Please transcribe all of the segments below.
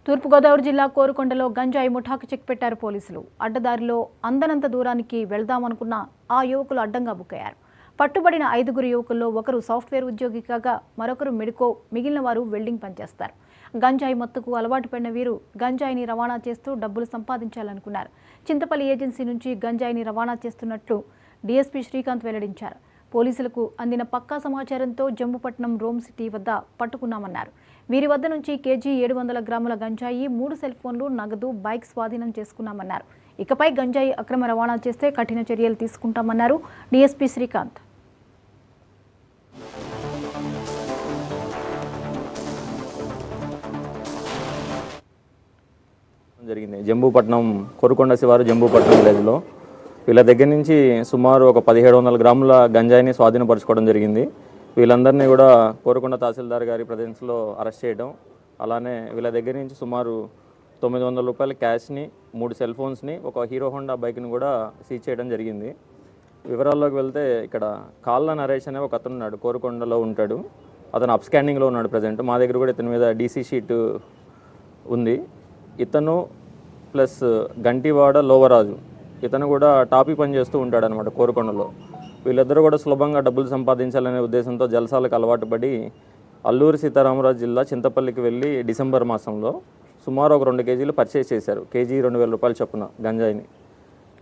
తూర్పుగోదావరి జిల్లా కోరుకొండలో గంజాయి ముఠాకు చెక్ పెట్టారు పోలీసులు. అడ్డదారిలో అందనంత దూరానికి వెళ్దామనుకున్న ఆ యువకులు అడ్డంగా బుక్కయ్యారు. పట్టుబడిన 5 యువకుల్లో ఒకరు సాఫ్ట్వేర్ ఉద్యోగి కాగా మరొకరు మెడికో, మిగిలిన వారు వెల్డింగ్ పనిచేస్తారు. గంజాయి మత్తుకు అలవాటు పడిన వీరు గంజాయిని రవాణా చేస్తూ డబ్బులు సంపాదించాలనుకున్నారు. చింతపల్లి ఏజెన్సీ నుంచి గంజాయిని రవాణా చేస్తున్నట్లు డీఎస్పీ శ్రీకాంత్ వెల్లడించారు. పోలీసులకు అందిన పక్కా సమాచారంతో జంబుపట్నం రోమ్ సిటీ వద్ద పట్టుకున్నామన్నారు. వీరి వద్ద నుంచి కేజీ 700 గ్రాముల గంజాయి, 3 సెల్ ఫోన్లు, నగదు, బైక్ స్వాధీనం చేసుకున్నామన్నారు. ఇకపై గంజాయి అక్రమ రవాణా చేస్తే కఠిన చర్యలు తీసుకుంటామన్నారు డీఎస్పీ శ్రీకాంత్. జరిగింది జంబుపట్నం కోరుకొండ శివారు జంబుపట్నం విలేజ్లో వీళ్ళ దగ్గర నుంచి సుమారు ఒక 1700 గ్రాముల గంజాయిని స్వాధీనపరచుకోవడం జరిగింది. వీళ్ళందరినీ కూడా కోరుకొండ తహసీల్దార్ గారి ప్రజెన్స్లో అరెస్ట్ చేయడం, అలానే వీళ్ళ దగ్గర నుంచి సుమారు 900 రూపాయల క్యాష్ని, 3 సెల్ ఫోన్స్ని, ఒక హీరో హోండా బైక్ని కూడా సీజ్ చేయడం జరిగింది. వివరాల్లోకి వెళ్తే ఇక్కడ కాళ్ళ నరేష్ అనే ఒక అతను ఉన్నాడు, కోరుకొండలో ఉంటాడు. అతను అప్స్కాండింగ్లో ఉన్నాడు ప్రజెంట్. మా దగ్గర కూడా ఇతని మీద డీసీ షీట్ ఉంది. ఇతను ప్లస్ గంటివాడ లోవరాజు, ఇతను కూడా టాపీ పని చేస్తూ ఉంటాడు అనమాట కోరుకొండలో. వీళ్ళిద్దరూ కూడా సులభంగా డబ్బులు సంపాదించాలనే ఉద్దేశంతో జలసాలకు అలవాటు పడి అల్లూరి సీతారామరాజు జిల్లా చింతపల్లికి వెళ్ళి డిసెంబర్ మాసంలో సుమారు ఒక 2 కేజీలు పర్చేస్ చేశారు. కేజీ 2000 రూపాయలు చొప్పున గంజాయిని.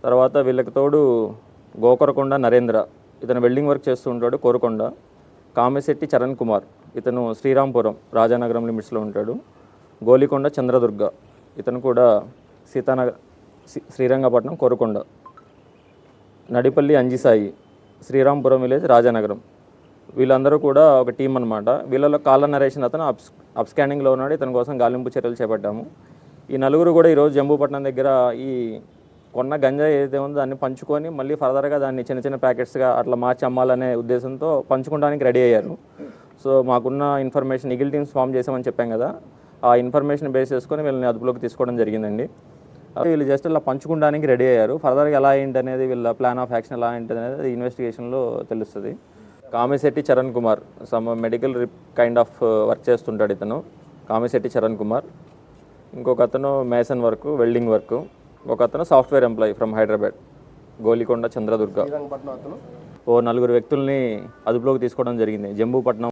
తర్వాత వీళ్ళకి తోడు గోకరకొండ నరేంద్ర, ఇతను వెల్డింగ్ వర్క్ చేస్తూ ఉంటాడు కోరుకొండ. కామెశెట్టి చరణ్ కుమార్, ఇతను శ్రీరాంపురం రాజానగరం లిమిట్స్లో ఉంటాడు. గోలికొండ చంద్రదుర్గ, ఇతను కూడా శ్రీరంగపట్నం కోరుకొండ. నడిపల్లి అంజిసాయి, శ్రీరాంపురం విలేజ్ రాజానగరం. వీళ్ళందరూ కూడా ఒక టీం అనమాట. వీళ్ళలో కాళ్ళ నరేషన్ అతను అప్స్కాండింగ్లో ఉన్నాడు. ఇతని కోసం గాలింపు చర్యలు చేపట్టాము. ఈ నలుగురు కూడా ఈరోజు జంబుపట్నం దగ్గర ఈ కొన్న గంజాయి ఏదైతే ఉందో దాన్ని పంచుకొని మళ్ళీ ఫర్దర్గా దాన్ని చిన్న చిన్న ప్యాకెట్స్గా అట్లా మార్చి అమ్మాలనే ఉద్దేశంతో పంచుకోవడానికి రెడీ అయ్యారు. సో మాకున్న ఇన్ఫర్మేషన్ ఈగిల్ టీమ్స్ ఫామ్ చేసామని చెప్పాం కదా, ఆ ఇన్ఫర్మేషన్ బేస్ చేసుకొని వీళ్ళని అదుపులోకి తీసుకోవడం జరిగిందండి. వీళ్ళు జస్ట్ ఇలా పంచుకోవడానికి రెడీ అయ్యారు. ఫర్దర్గా ఎలా ఏంటి అనేది, వీళ్ళ ప్లాన్ ఆఫ్ యాక్షన్ ఎలా ఏంటి అనేది ఇన్వెస్టిగేషన్లో తెలుస్తుంది. Kameshetti Charan Kumar some medical kind of work చేస్తుంటాడు ఇతను, కామెశెట్టి చరణ్ కుమార్. ఇంకొక అతను మేసన్ వర్క్, వెల్డింగ్ వర్క్. ఒక అతను సాఫ్ట్వేర్ ఎంప్లాయీ ఫ్రమ్ హైదరాబాద్, గోలికొండ చంద్రదుర్గ. ఓ 4 వ్యక్తుల్ని అదుపులోకి తీసుకోవడం జరిగింది జంబుపట్నం